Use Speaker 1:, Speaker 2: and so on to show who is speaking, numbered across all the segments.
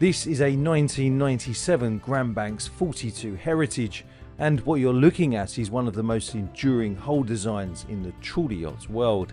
Speaker 1: This is a 1997 Grand Banks 42 Heritage, and what you're looking at is one of the most enduring hull designs in the trawler yachts world.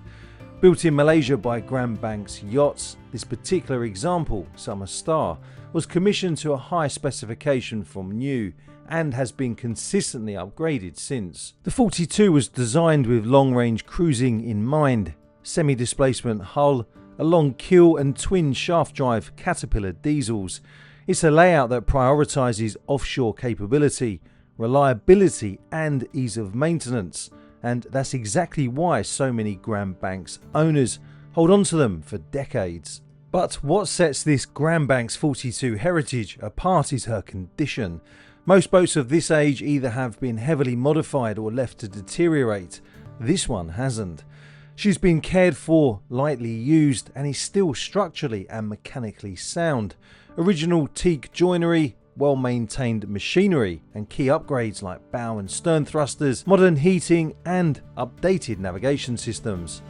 Speaker 1: Built in Malaysia by Grand Banks Yachts, this particular example, Summer Star, was commissioned to a high specification from new and has been consistently upgraded since. The 42 was designed with long-range cruising in mind, semi-displacement hull, a long keel and twin shaft drive Caterpillar diesels. It's a layout that prioritises offshore capability, reliability and ease of maintenance, and that's exactly why so many Grand Banks owners hold on to them for decades. But what sets this Grand Banks 42 Heritage apart is her condition. Most boats of this age either have been heavily modified or left to deteriorate. This one hasn't. She's been cared for, lightly used, and is still structurally and mechanically sound. Original teak joinery, well-maintained machinery, and key upgrades like bow and stern thrusters, modern heating, and updated navigation systems.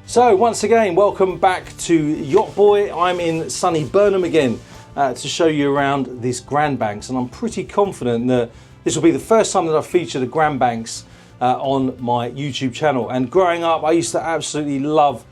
Speaker 1: So once again, welcome back to Yacht Boy. I'm in sunny Burnham again to show you around this Grand Banks, and I'm pretty confident that this will be the first time that I've featured a Grand Banks on my YouTube channel. And growing up, I used to absolutely love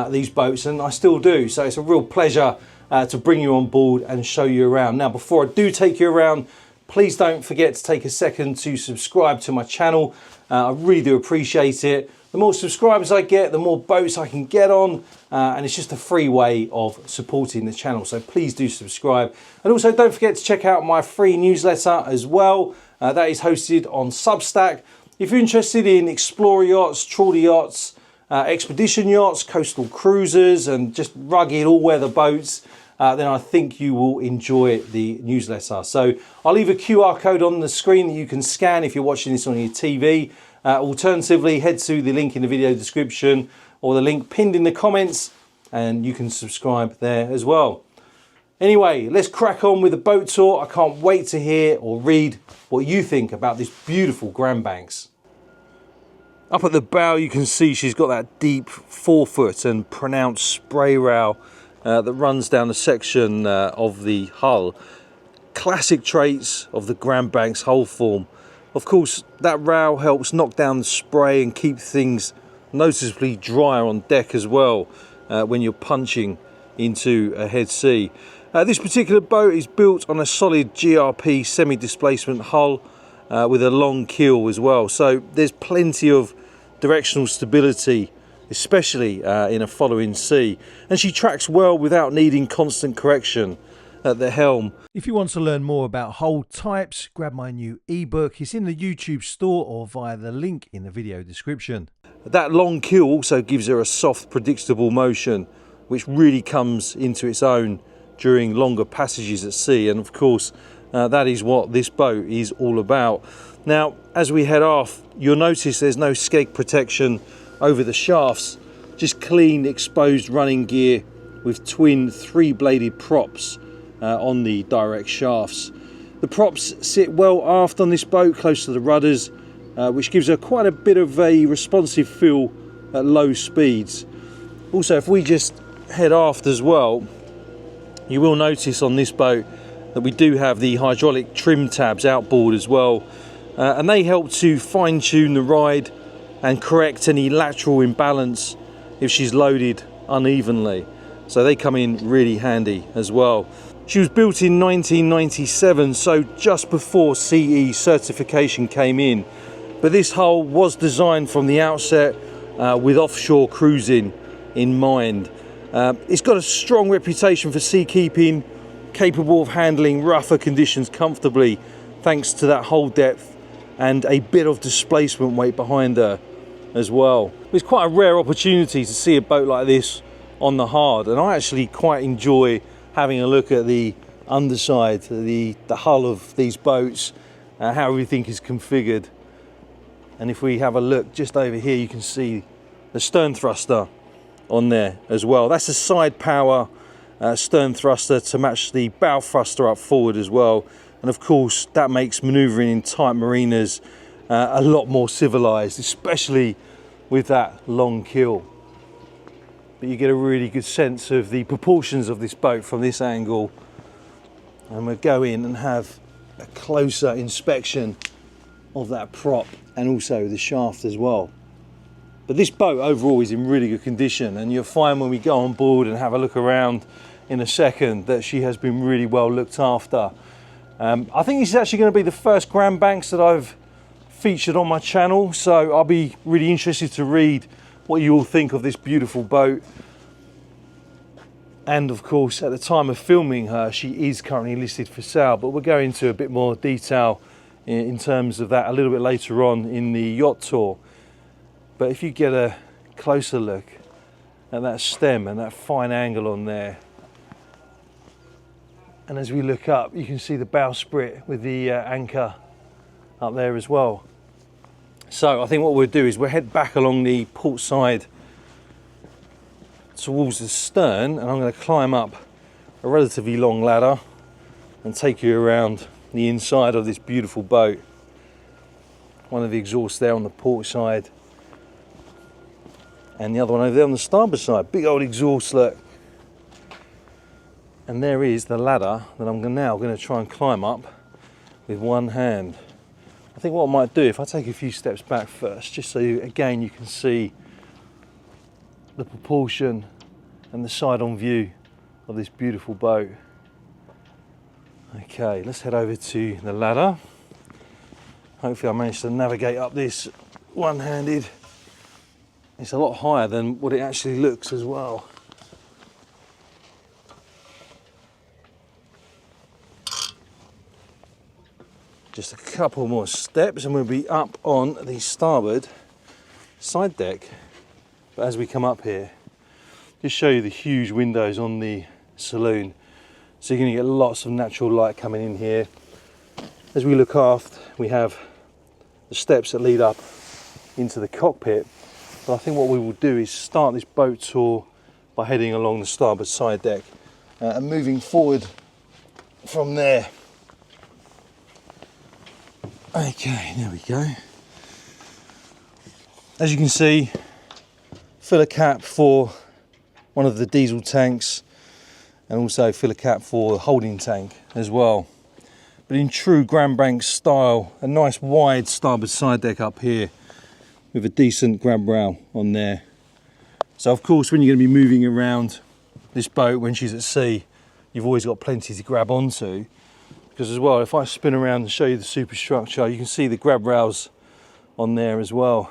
Speaker 1: these boats, and I still do. So it's a real pleasure to bring you on board and show you around. Now, before I do take you around, please don't forget to take a second to subscribe to my channel. I really do appreciate it. The more subscribers I get, the more boats I can get on, and it's just a free way of supporting the channel. So please do subscribe. And also don't forget to check out my free newsletter as well. That is hosted on Substack. If you're interested in explorer yachts, trawler yachts, expedition yachts, coastal cruisers, and just rugged all-weather boats, then I think you will enjoy the newsletter. So I'll leave a QR code on the screen that you can scan if you're watching this on your TV. Alternatively, head to the link in the video description or the link pinned in the comments, and you can subscribe there as well. Anyway, let's crack on with the boat tour. I can't wait to hear or read what you think about this beautiful Grand Banks. Up at the bow, you can see she's got that deep forefoot and pronounced spray rail that runs down a section of the hull. Classic traits of the Grand Banks hull form. Of course, that rail helps knock down the spray and keep things noticeably drier on deck as well when you're punching into a head sea. This particular boat is built on a solid GRP semi-displacement hull with a long keel as well. So there's plenty of directional stability, especially in a following sea. And she tracks well without needing constant correction at the helm. If you want to learn more about hull types, grab my new ebook. It's in the YouTube store or via the link in the video description. That long keel also gives her a soft, predictable motion, which really comes into its own during longer passages at sea. And of course, that is what this boat is all about. Now, as we head aft, you'll notice there's no skeg protection over the shafts, just clean exposed running gear with twin three-bladed props on the direct shafts. The props sit well aft on this boat, close to the rudders, which gives her quite a bit of a responsive feel at low speeds. Also, if we just head aft as well, you will notice on this boat that we do have the hydraulic trim tabs outboard as well, and they help to fine-tune the ride and correct any lateral imbalance if she's loaded unevenly. So they come in really handy as well. She was built in 1997, so just before CE certification came in. But this hull was designed from the outset with offshore cruising in mind. It's got a strong reputation for seakeeping, capable of handling rougher conditions comfortably, thanks to that hull depth and a bit of displacement weight behind her as well. It's quite a rare opportunity to see a boat like this on the hard, and I actually quite enjoy having a look at the underside, the hull of these boats, how everything is configured. And if we have a look just over here, you can see the stern thruster on there as well. That's a side power stern thruster to match the bow thruster up forward as well, and of course that makes manoeuvring in tight marinas a lot more civilized, especially with that long keel. But you get a really good sense of the proportions of this boat from this angle, and we'll go in and have a closer inspection of that prop and also the shaft as well. But this boat overall is in really good condition, and you'll find when we go on board and have a look around in a second that she has been really well looked after. I think this is actually going to be the first Grand Banks that I've featured on my channel, so I'll be really interested to read what you all think of this beautiful boat. And of course, at the time of filming her, she is currently listed for sale, but we'll go into a bit more detail in terms of that a little bit later on in the yacht tour. But if you get a closer look at that stem and that fine angle on there, and as we look up, you can see the bowsprit with the anchor up there as well. So I think what we'll do is we'll head back along the port side towards the stern, and I'm going to climb up a relatively long ladder and take you around the inside of this beautiful boat. One of the exhausts there on the port side, and the other one over there on the starboard side. Big old exhaust, look. And there is the ladder that I'm now going to try and climb up with one hand. I think what I might do, if I take a few steps back first, just so again you can see the proportion and the side-on view of this beautiful boat. Okay, let's head over to the ladder. Hopefully I managed to navigate up this one-handed. It's a lot higher than what it actually looks as well. Just a couple more steps and we'll be up on the starboard side deck. But as we come up here, just show you the huge windows on the saloon, so you're going to get lots of natural light coming in here. As we look aft, we have the steps that lead up into the cockpit. But I think what we will do is start this boat tour by heading along the starboard side deck and moving forward from there. Okay, there we go. As you can see, filler cap for one of the diesel tanks, and also filler cap for the holding tank as well. But in true Grand Banks style, a nice wide starboard side deck up here with a decent grab rail on there. So of course when you're going to be moving around this boat when she's at sea, you've always got plenty to grab onto. Because as well, if I spin around and show you the superstructure, you can see the grab rails on there as well.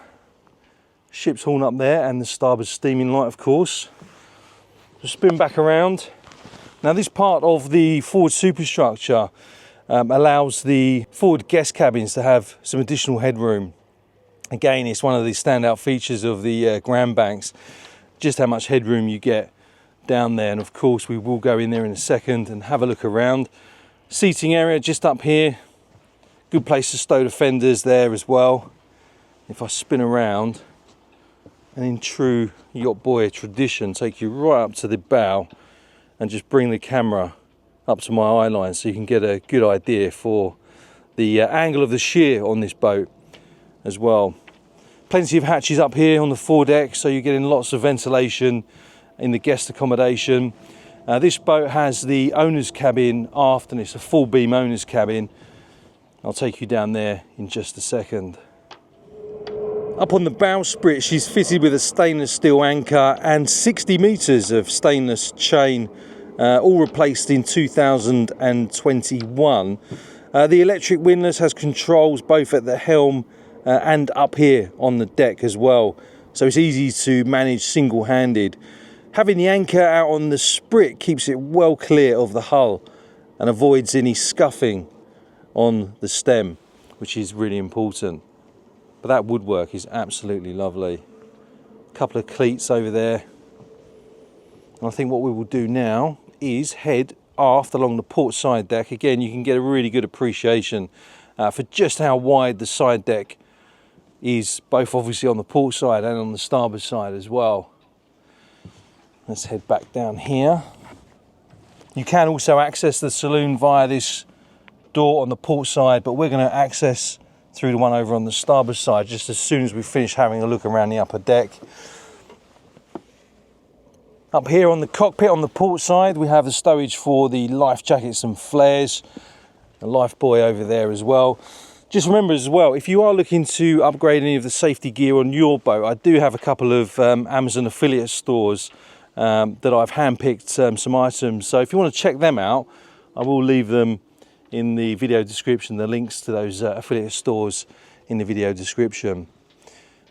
Speaker 1: Ship's horn up there and the starboard steaming light, of course. Just spin back around. Now this part of the forward superstructure allows the forward guest cabins to have some additional headroom. Again, it's one of the standout features of the Grand Banks, just how much headroom you get down there. And of course we will go in there in a second and have a look around. Seating area just up here, good place to stow the fenders there as well. If I spin around, and in true Yacht Boy tradition, take you right up to the bow and just bring the camera up to my eye line so you can get a good idea for the angle of the shear on this boat as well. Plenty of hatches up here on the foredeck, so you're getting lots of ventilation in the guest accommodation. This boat has the owner's cabin aft, and it's a full beam owner's cabin. I'll take you down there in just a second. Up on the bowsprit, she's fitted with a stainless steel anchor and 60 metres of stainless chain, all replaced in 2021. The electric windlass has controls both at the helm and up here on the deck as well, so it's easy to manage single-handed. Having the anchor out on the sprit keeps it well clear of the hull and avoids any scuffing on the stem, which is really important. But that woodwork is absolutely lovely. A couple of cleats over there. And I think what we will do now is head aft along the port side deck. Again, you can get a really good appreciation for just how wide the side deck is, both obviously on the port side and on the starboard side as well. Let's head back down here. You can also access the saloon via this door on the port side, but we're going to access through the one over on the starboard side just as soon as we finish having a look around the upper deck. Up here on the cockpit on the port side, we have the stowage for the life jackets and flares. A life buoy over there as well. Just remember as well, if you are looking to upgrade any of the safety gear on your boat, I do have a couple of Amazon affiliate stores that I've handpicked some items. So if you want to check them out, I will leave them in the video description, the links to those affiliate stores in the video description.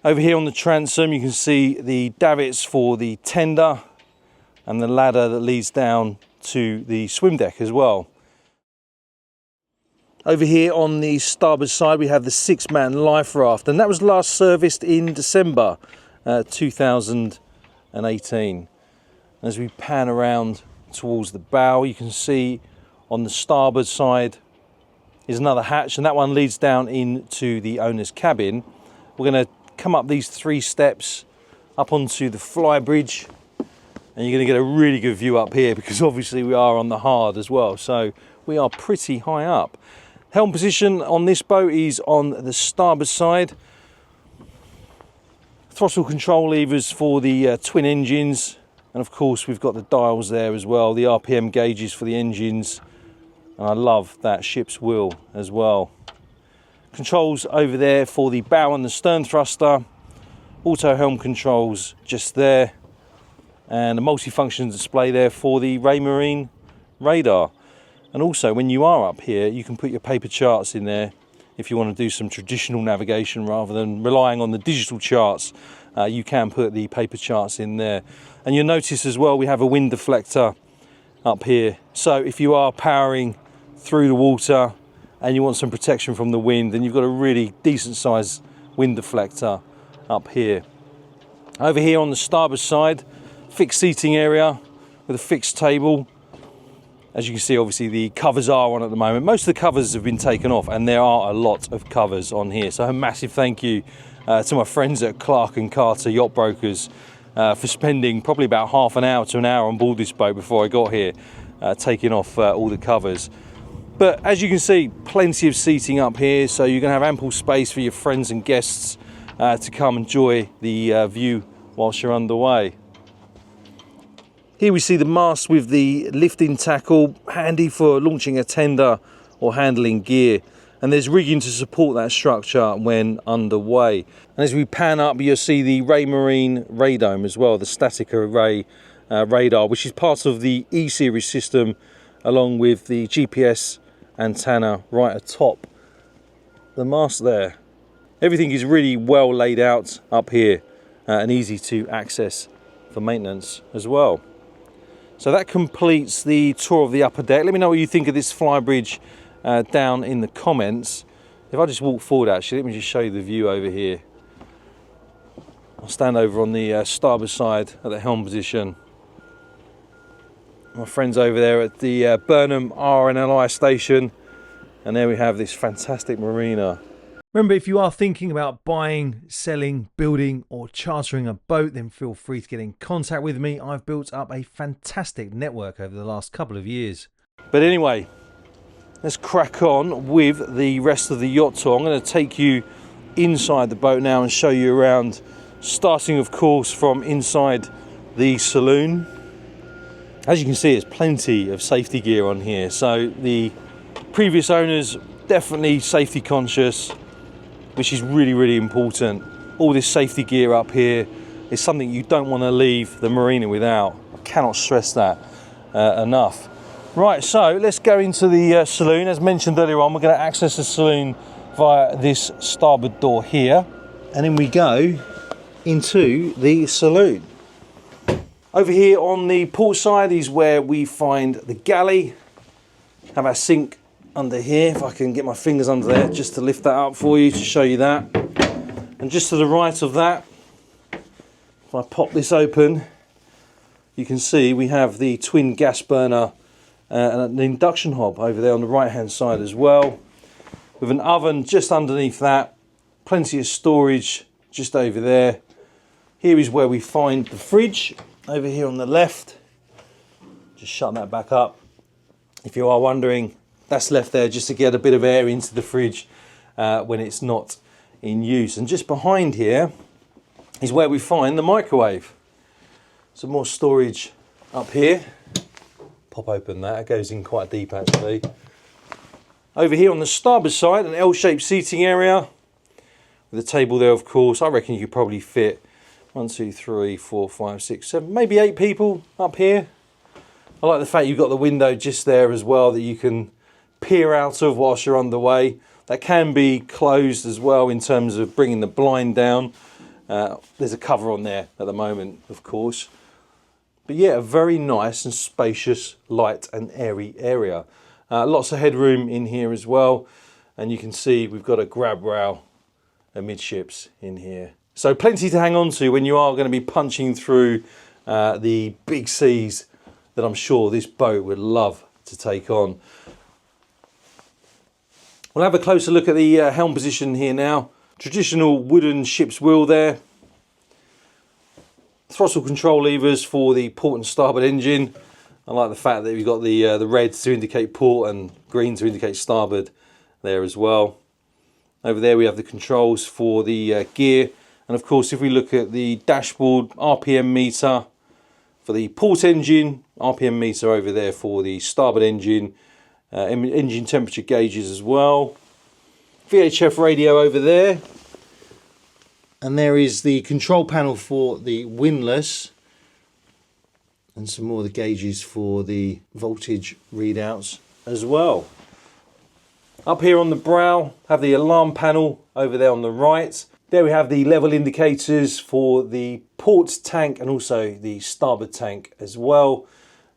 Speaker 1: Over here on the transom, you can see the davits for the tender and the ladder that leads down to the swim deck as well. Over here on the starboard side, we have the 6-man life raft, and that was last serviced in December 2018. As we pan around towards the bow, you can see on the starboard side is another hatch, and that one leads down into the owner's cabin. We're going to come up these 3 steps up onto the Flybridge, and you're going to get a really good view up here because obviously we are on the hard as well, so we are pretty high up. Helm position on this boat is on the starboard side. Throttle control levers for the twin engines, and of course we've got the dials there as well, the RPM gauges for the engines, and I love that ship's wheel as well. Controls over there for the bow and the stern thruster, auto helm controls just there, and a multifunction display there for the Raymarine radar. And also when you are up here, you can put your paper charts in there if you want to do some traditional navigation rather than relying on the digital charts. You can put the paper charts in there. And you'll notice as well we have a wind deflector up here. So if you are powering through the water and you want some protection from the wind, then you've got a really decent sized wind deflector up here. Over here on the starboard side, fixed seating area with a fixed table. As you can see, obviously the covers are on at the moment. Most of the covers have been taken off, and there are a lot of covers on here. So a massive thank you to my friends at Clark & Carter Yacht Brokers for spending probably about half an hour to an hour on board this boat before I got here, taking off all the covers. But as you can see, plenty of seating up here, so you're going to have ample space for your friends and guests to come enjoy the view whilst you're underway. Here we see the mast with the lifting tackle, handy for launching a tender or handling gear. And there's rigging to support that structure when underway. And as we pan up, you'll see the Raymarine radome as well, the static array radar, which is part of the E-series system, along with the GPS antenna right atop the mast there. Everything is really well laid out up here and easy to access for maintenance as well. So that completes the tour of the upper deck. Let me know what you think of this Flybridge down in the comments. If I just walk forward, actually, let me just show you the view over here. I'll stand over on the starboard side at the helm position. My friends over there at the Burnham RNLI station, and there we have this fantastic marina. Remember, if you are thinking about buying, selling, building or chartering a boat, then feel free to get in contact with me. I've built up a fantastic network over the last couple of years. But anyway, let's crack on with the rest of the yacht tour. I'm going to take you inside the boat now and show you around, starting of course from inside the saloon. As you can see, there's plenty of safety gear on here. So the previous owners definitely safety conscious, which is really, really important. All this safety gear up here is something you don't want to leave the marina without. I cannot stress that enough. Right, so let's go into the saloon. As mentioned earlier on, we're going to access the saloon via this starboard door here. And then we go into the saloon. Over here on the port side is where we find the galley. Have our sink under here, if I can get my fingers under there just to lift that up for you to show you that. And just to the right of that, if I pop this open, you can see we have the twin gas burner and an induction hob over there on the right hand side as well, with an oven just underneath that, plenty of storage just over there. Here is where we find the fridge over here on the left. Just shut that back up. If you are wondering, that's left there just to get a bit of air into the fridge when it's not in use. And just behind here is where we find the microwave. Some more storage up here. Pop open that, it goes in quite deep actually. Over here on the starboard side, an L-shaped seating area with a table there, of course. I reckon you could probably fit 1, 2, 3, 4, 5, 6, 7, maybe 8 people up here. I like the fact you've got the window just there as well that you can peer out of whilst you're underway. That can be closed as well in terms of bringing the blind down. There's a cover on there at the moment, of course. But yeah, a very nice and spacious, light and airy area. Lots of headroom in here as well. And you can see we've got a grab rail amidships in here. So plenty to hang on to when you are going to be punching through the big seas that I'm sure this boat would love to take on. We'll have a closer look at the helm position here now. Traditional wooden ship's wheel there. Throttle control levers for the port and starboard engine. I like the fact that we've got the red to indicate port and green to indicate starboard there as well. Over there we have the controls for the gear. And of course, if we look at the dashboard, RPM meter for the port engine, RPM meter over there for the starboard engine, engine temperature gauges as well. VHF radio over there. And there is the control panel for the windlass. And some more of the gauges for the voltage readouts as well. Up here on the brow, have the alarm panel over there on the right. There we have the level indicators for the port tank and also the starboard tank as well.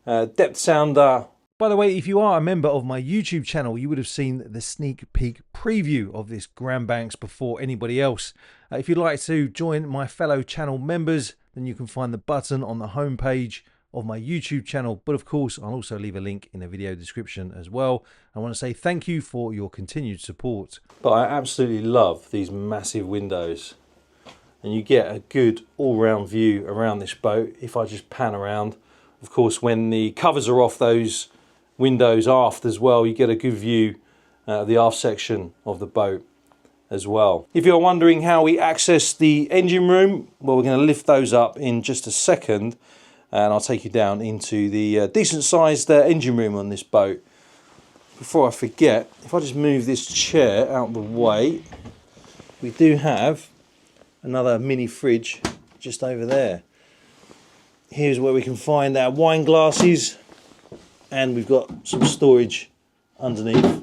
Speaker 1: Depth sounder.
Speaker 2: By the way, if you are a member of my YouTube channel, you would have seen the sneak peek preview of this Grand Banks before anybody else. If you'd like to join my fellow channel members, then you can find the button on the home page of my YouTube channel. But of course, I'll also leave a link in the video description as well. I want to say thank you for your continued support.
Speaker 1: But I absolutely love these massive windows. And you get a good all-round view around this boat if I just pan around. Of course, when the covers are off those windows aft as well, you get a good view of the aft section of the boat as well. If you're wondering how we access the engine room, well, we're going to lift those up in just a second and I'll take you down into the decent sized engine room on this boat. Before I forget, if I just move this chair out of the way, we do have another mini fridge just over there. Here's where we can find our wine glasses, and we've got some storage underneath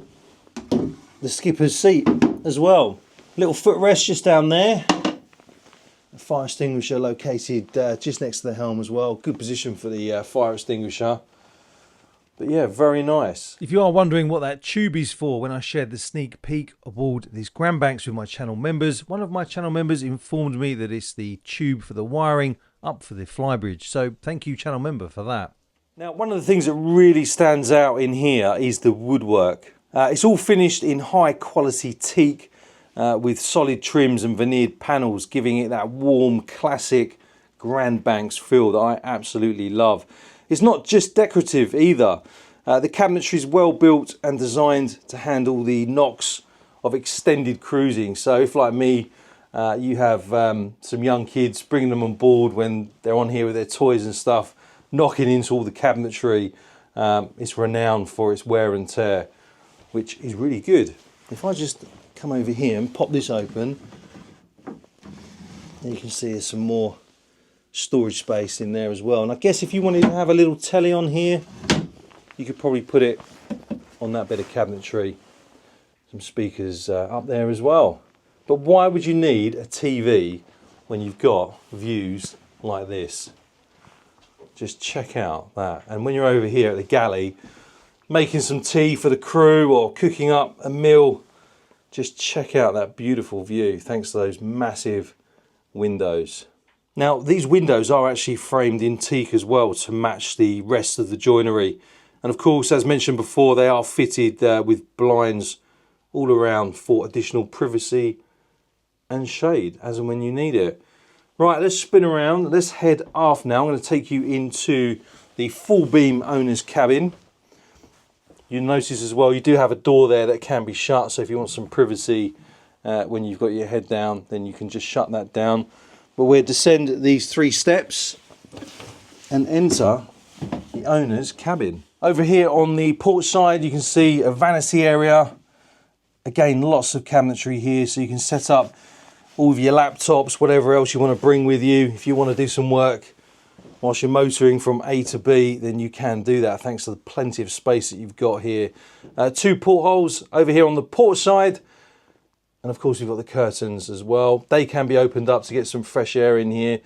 Speaker 1: the skipper's seat as well. Little footrest just down there. A fire extinguisher located just next to the helm as well. Good position for the fire extinguisher. But yeah, very nice.
Speaker 2: If you are wondering what that tube is for, when I shared the sneak peek aboard these Grand Banks with my channel members, one of my channel members informed me that it's the tube for the wiring up for the Flybridge. So thank you, channel member, for that.
Speaker 1: Now, one of the things that really stands out in here is the woodwork. It's all finished in high quality teak with solid trims and veneered panels, giving it that warm, classic Grand Banks feel that I absolutely love. It's not just decorative either. The cabinetry is well built and designed to handle the knocks of extended cruising. So if, like me, you have some young kids, bringing them on board when they're on here with their toys and stuff, knocking into all the cabinetry, it's renowned for its wear and tear, which is really good. If I just come over here and pop this open, you can see there's some more storage space in there as well. And I guess if you wanted to have a little telly on here, you could probably put it on that bit of cabinetry. Some speakers up there as well. But why would you need a TV when you've got views like this? Just check out that. And when you're over here at the galley making some tea for the crew or cooking up a meal, just check out that beautiful view thanks to those massive windows. Now, these windows are actually framed in teak as well to match the rest of the joinery. And of course, as mentioned before, they are fitted with blinds all around for additional privacy and shade as and when you need it. Right, let's spin around. Let's head aft now. I'm going to take you into the full beam owner's cabin. You notice as well, you do have a door there that can be shut, so if you want some privacy when you've got your head down, then you can just shut that down. But we'll descend these 3 steps and enter the owner's cabin. Over here on the port side, you can see a vanity area. Again, lots of cabinetry here, so you can set up all of your laptops, whatever else you want to bring with you. If you want to do some work whilst you're motoring from A to B, then you can do that thanks to the plenty of space that you've got here. 2 portholes over here on the port side, and of course you've got the curtains as well. They can be opened up to get some fresh air in here.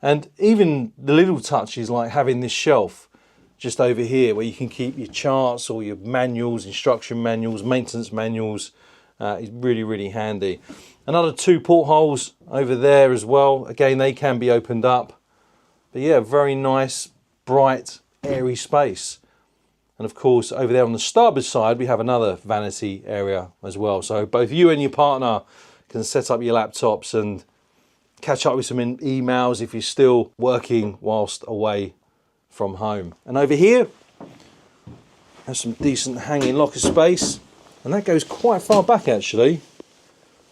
Speaker 1: And even the little touches like having this shelf just over here where you can keep your charts or your manuals, instruction manuals, maintenance manuals, is really, really handy. Another 2 portholes over there as well. Again, they can be opened up. But yeah, very nice, bright, airy space. And of course, over there on the starboard side, we have another vanity area as well. So both you and your partner can set up your laptops and catch up with some emails if you're still working whilst away from home. And over here, there's some decent hanging locker space. And that goes quite far back actually.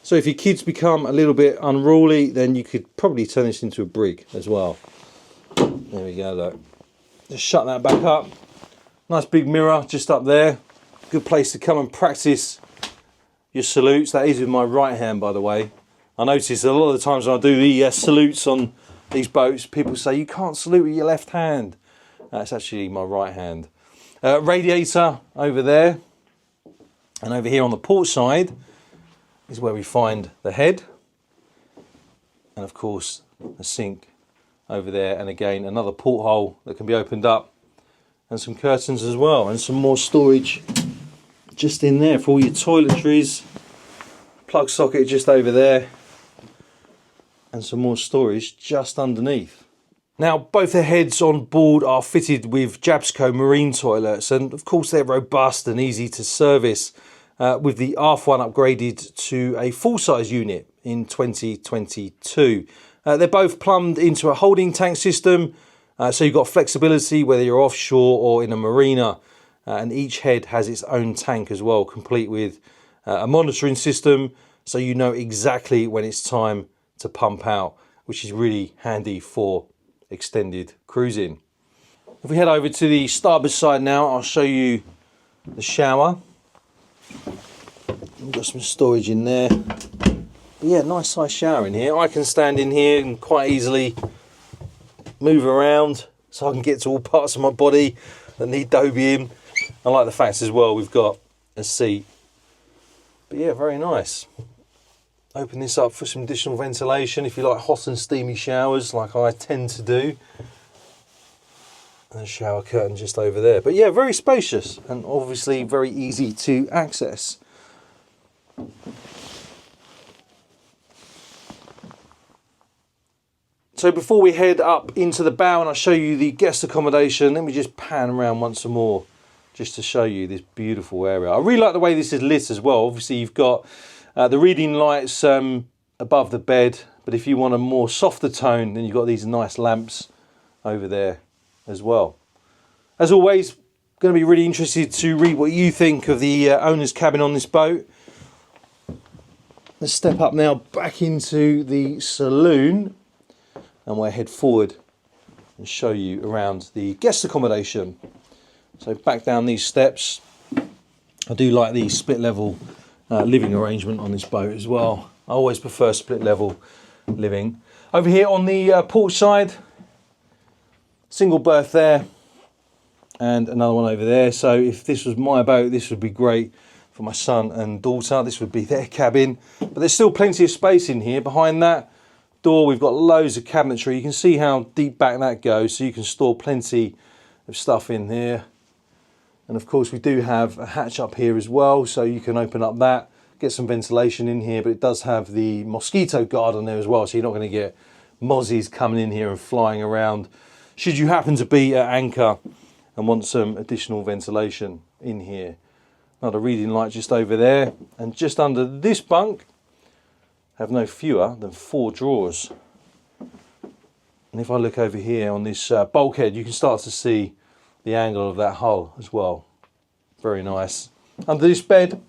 Speaker 1: So if your kids become a little bit unruly, then you could probably turn this into a brig as well. There we go, look. Just shut that back up. Nice big mirror just up there. Good place to come and practice your salutes. That is with my right hand, by the way. I notice a lot of the times when I do the salutes on these boats, people say you can't salute with your left hand. That's actually my right hand. Radiator over there. And over here on the port side is where we find the head. And of course, the sink over there. And again, another porthole that can be opened up. And some curtains as well. And some more storage just in there for all your toiletries. Plug socket just over there. And some more storage just underneath. Now, both the heads on board are fitted with Jabsco marine toilets, and of course they're robust and easy to service, with the aft one upgraded to a full-size unit in 2022. They're both plumbed into a holding tank system, so you've got flexibility whether you're offshore or in a marina, and each head has its own tank as well, complete with a monitoring system, so you know exactly when it's time to pump out, which is really handy for extended cruising. If we head over to the starboard side now, I'll show you the shower. We've got some storage in there. But yeah, nice size shower in here. I can stand in here and quite easily move around so I can get to all parts of my body that need Dobbying. I like the fact as well we've got a seat. But yeah, very nice. Open this up for some additional ventilation if you like hot and steamy showers like I tend to do. And a shower curtain just over there. But yeah, very spacious and obviously very easy to access. So before we head up into the bow and I'll show you the guest accommodation, let me just pan around once more just to show you this beautiful area. I really like the way this is lit as well. Obviously you've got the reading lights above the bed, but if you want a more softer tone, then you've got these nice lamps over there as well. As always, going to be really interested to read what you think of the owner's cabin on this boat. Let's step up now back into the saloon and we'll head forward and show you around the guest accommodation. So back down these steps. I do like the split level living arrangement on this boat as well. I always prefer split level living. Over here on the port side, single berth there and another one over there. So if this was my boat, this would be great for my son and daughter. This would be their cabin, but there's still plenty of space in here. Behind that door we've got loads of cabinetry. You can see how deep back that goes, so you can store plenty of stuff in here. And of course we do have a hatch up here as well, so you can open up that, get some ventilation in here, but it does have the mosquito guard on there as well, so you're not going to get mozzies coming in here and flying around should you happen to be at anchor and want some additional ventilation in here. Another reading light just over there, and just under this bunk have no fewer than 4 drawers. And if I look over here on this bulkhead, you can start to see the angle of that hull as well. Very nice. Under this bed,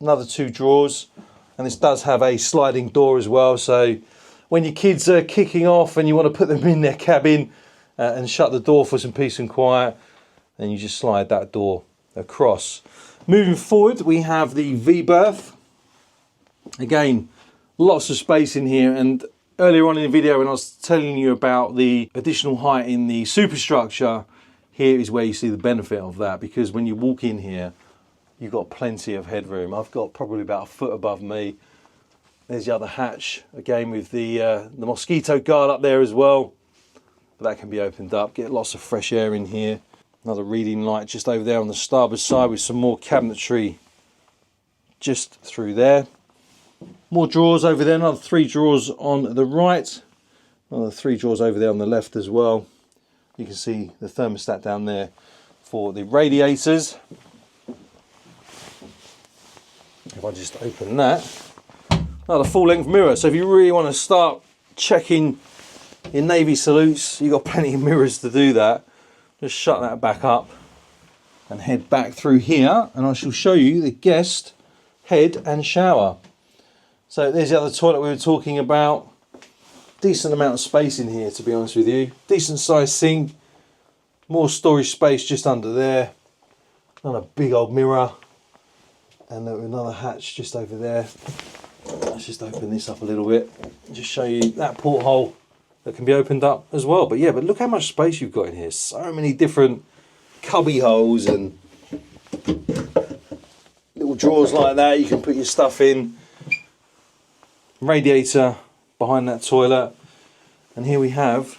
Speaker 1: another 2 drawers, and this does have a sliding door as well, so when your kids are kicking off and you want to put them in their cabin and shut the door for some peace and quiet, then you just slide that door across. Moving forward, we have the V berth. Again, lots of space in here, and earlier on in the video when I was telling you about the additional height in the superstructure, here is where you see the benefit of that, because when you walk in here, you've got plenty of headroom. I've got probably about a foot above me. There's the other hatch, again with the mosquito guard up there as well. But that can be opened up, get lots of fresh air in here. Another reading light just over there on the starboard side with some more cabinetry just through there. More drawers over there, another 3 drawers on the right. Another 3 drawers over there on the left as well. You can see the thermostat down there for the radiators. If I just open that, another full-length mirror. So if you really want to start checking your navy salutes, you've got plenty of mirrors to do that. Just shut that back up and head back through here, and I shall show you the guest head and shower. So there's the other toilet we were talking about. Decent amount of space in here, to be honest with you. Decent sized sink, more storage space just under there. Another big old mirror, and another hatch just over there. Let's just open this up a little bit and just show you that porthole that can be opened up as well. But yeah, but look how much space you've got in here. So many different cubby holes and little drawers like that you can put your stuff in. Radiator behind that toilet, and here we have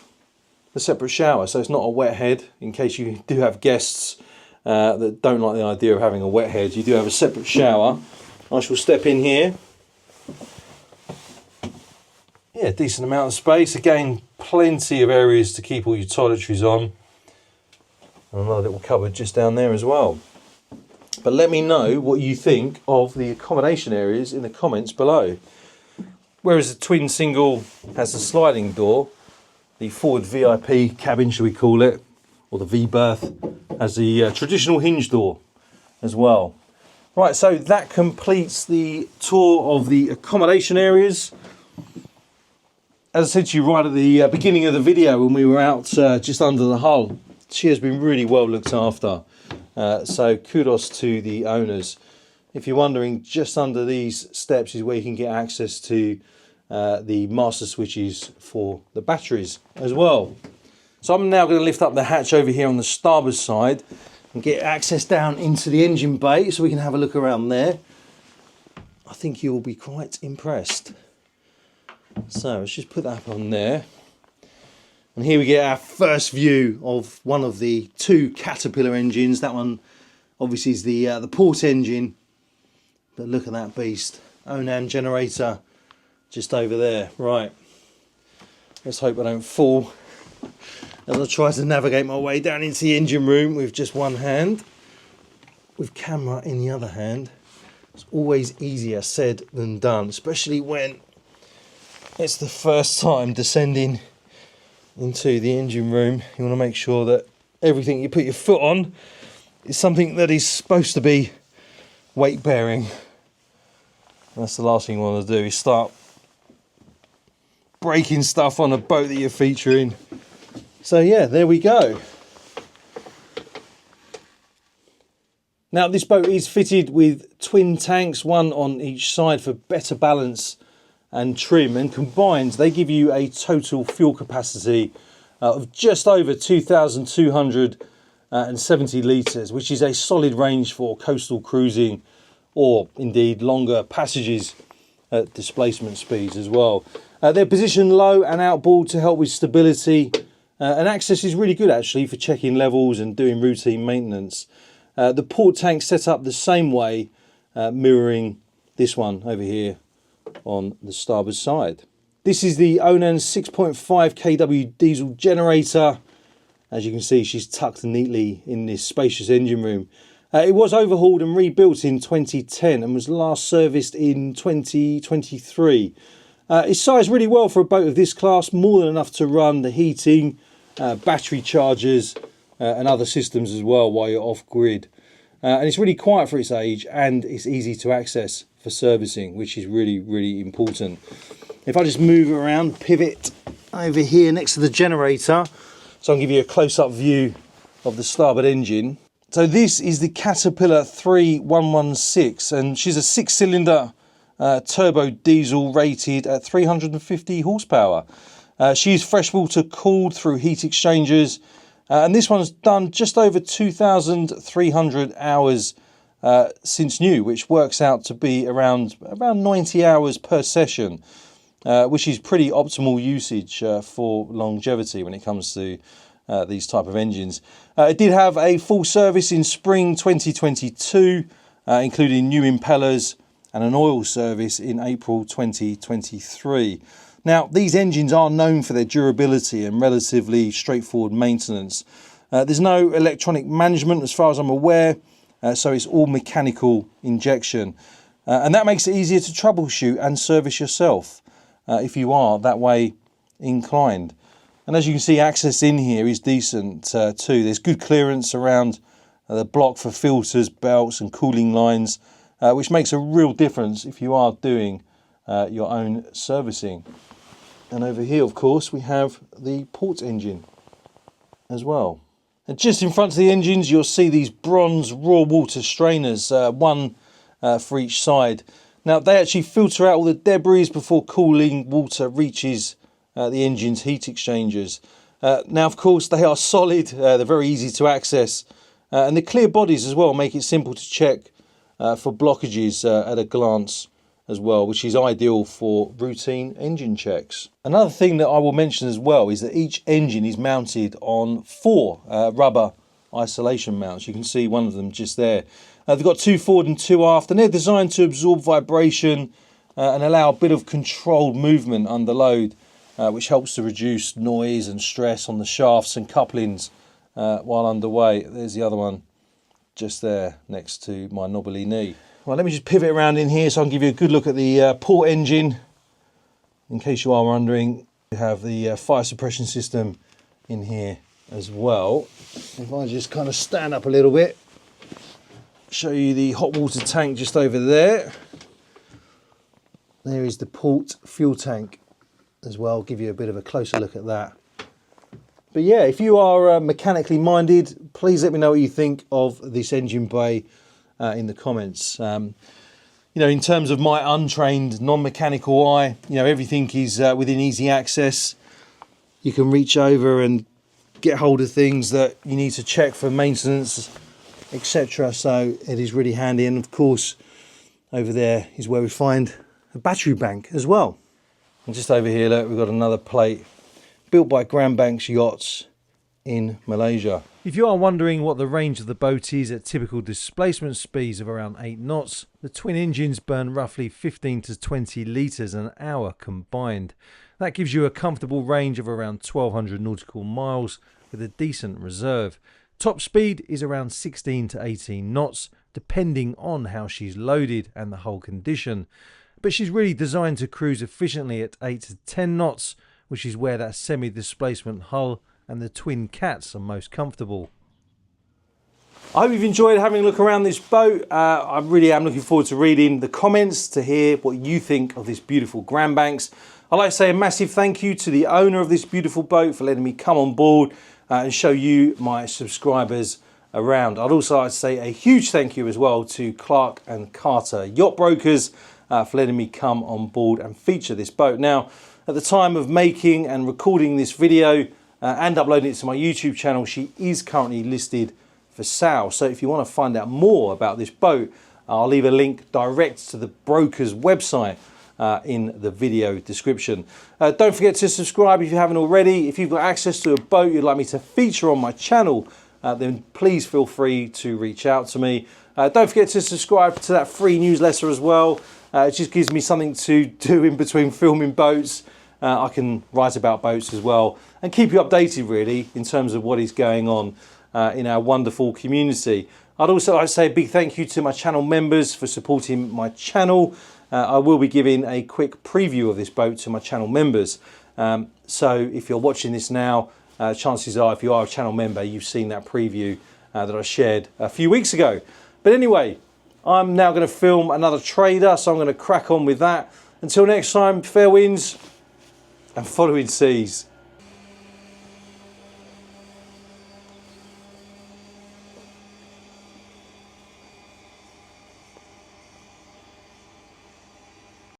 Speaker 1: a separate shower, so it's not a wet head. In case you do have guests that don't like the idea of having a wet head, you do have a separate shower. I shall step in here. Yeah, decent amount of space. Again, plenty of areas to keep all your toiletries on. And another little cupboard just down there as well. But let me know what you think of the accommodation areas in the comments below. Whereas the twin single has a sliding door, the forward VIP cabin, shall we call it, or the V berth, has the traditional hinge door as well. Right, so that completes the tour of the accommodation areas. As I said to you right at the beginning of the video when we were out just under the hull, she has been really well looked after. So kudos to the owners. If you're wondering, just under these steps is where you can get access to the master switches for the batteries as well. So I'm now going to lift up the hatch over here on the starboard side and get access down into the engine bay so we can have a look around there. I think you'll be quite impressed. So let's just put that up on there. And here we get our first view of one of the 2 Caterpillar engines. That one obviously is the port engine. But look at that beast. Onan generator just over there. Right. Let's hope I don't fall as I try to navigate my way down into the engine room with just one hand, with camera in the other hand. It's always easier said than done, especially when it's the first time descending into the engine room. You want to make sure that everything you put your foot on is something that is supposed to be weight bearing. That's the last thing you want to do, is start breaking stuff on a boat that you're featuring. So yeah, there we go. Now this boat is fitted with twin tanks, one on each side for better balance and trim, and combined they give you a total fuel capacity of just over 2,270 litres, which is a solid range for coastal cruising or indeed longer passages at displacement speeds as well. They're positioned low and outboard to help with stability, and access is really good actually for checking levels and doing routine maintenance. The port tank set up the same way, mirroring this one over here on the starboard side. This is the Onan 6.5 kW diesel generator. As you can see, she's tucked neatly in this spacious engine room. It was overhauled and rebuilt in 2010 and was last serviced in 2023. It's sized really well for a boat of this class, more than enough to run the heating, battery chargers and other systems as well while you're off grid. and it's really quiet for its age, and it's easy to access for servicing, which is really, really important. If I just move around, pivot over here next to the generator, so I'll give you a close-up view of the starboard engine. So this is the Caterpillar 3116, and she's a 6-cylinder turbo diesel rated at 350 horsepower. She's freshwater cooled through heat exchangers, and this one's done just over 2,300 hours since new, which works out to be around 90 hours per session, which is pretty optimal usage for longevity when it comes to these type of engines. It did have a full service in spring 2022, including new impellers and an oil service in April 2023. Now, these engines are known for their durability and relatively straightforward maintenance. There's no electronic management as far as I'm aware, so it's all mechanical injection. And that makes it easier to troubleshoot and service yourself if you are that way inclined. And as you can see, access in here is decent too. There's good clearance around the block for filters, belts and cooling lines, which makes a real difference if you are doing your own servicing. And over here, of course, we have the port engine as well. And just in front of the engines, you'll see these bronze raw water strainers, one for each side. Now, they actually filter out all the debris before cooling water reaches the engine's heat exchangers. Now, of course, they are solid, they're very easy to access, and the clear bodies as well make it simple to check for blockages at a glance as well, which is ideal for routine engine checks. Another thing that I will mention as well is that each engine is mounted on 4 rubber isolation mounts. You can see one of them just there. They've got 2 forward and 2 aft, and they're designed to absorb vibration and allow a bit of controlled movement under load, which helps to reduce noise and stress on the shafts and couplings while underway. There's the other one just there next to my knobbly knee. Well, let me just pivot around in here so I can give you a good look at the port engine. In case you are wondering, we have the fire suppression system in here as well. If I just kind of stand up a little bit, show you the hot water tank just over there. There is the port fuel tank as well. I'll give you a bit of a closer look at that. But yeah, if you are mechanically minded, please let me know what you think of this engine bay in the comments. You know, in terms of my untrained, non-mechanical eye, you know, everything is within easy access. You can reach over and get hold of things that you need to check for maintenance, etc. So it is really handy. And of course, over there is where we find a battery bank as well. And just over here, look, we've got another plate built by Grand Banks Yachts in Malaysia.
Speaker 2: If you are wondering what the range of the boat is at typical displacement speeds of around 8 knots, the twin engines burn roughly 15 to 20 litres an hour combined. That gives you a comfortable range of around 1,200 nautical miles with a decent reserve. Top speed is around 16 to 18 knots, depending on how she's loaded and the hull condition. But she's really designed to cruise efficiently at 8 to 10 knots, which is where that semi-displacement hull and the twin cats are most comfortable.
Speaker 1: I hope you've enjoyed having a look around this boat. I really am looking forward to reading the comments to hear what you think of this beautiful Grand Banks. I'd like to say a massive thank you to the owner of this beautiful boat for letting me come on board and show you, my subscribers, around. I'd also like to say a huge thank you as well to Clark and Carter Yacht Brokers for letting me come on board and feature this boat. Now, at the time of making and recording this video and uploading it to my YouTube channel, she is currently listed for sale. So if you want to find out more about this boat, I'll leave a link direct to the broker's website in the video description. Don't forget to subscribe if you haven't already. If you've got access to a boat you'd like me to feature on my channel, then please feel free to reach out to me. Don't forget to subscribe to that free newsletter as well. It just gives me something to do in between filming boats. I can write about boats as well and keep you updated really in terms of what is going on in our wonderful community. I'd also like to say a big thank you to my channel members for supporting my channel. I will be giving a quick preview of this boat to my channel members. So if you're watching this now, chances are if you are a channel member, you've seen that preview that I shared a few weeks ago. But anyway, I'm now going to film another trader, so I'm going to crack on with that. Until next time, fair winds and following seas.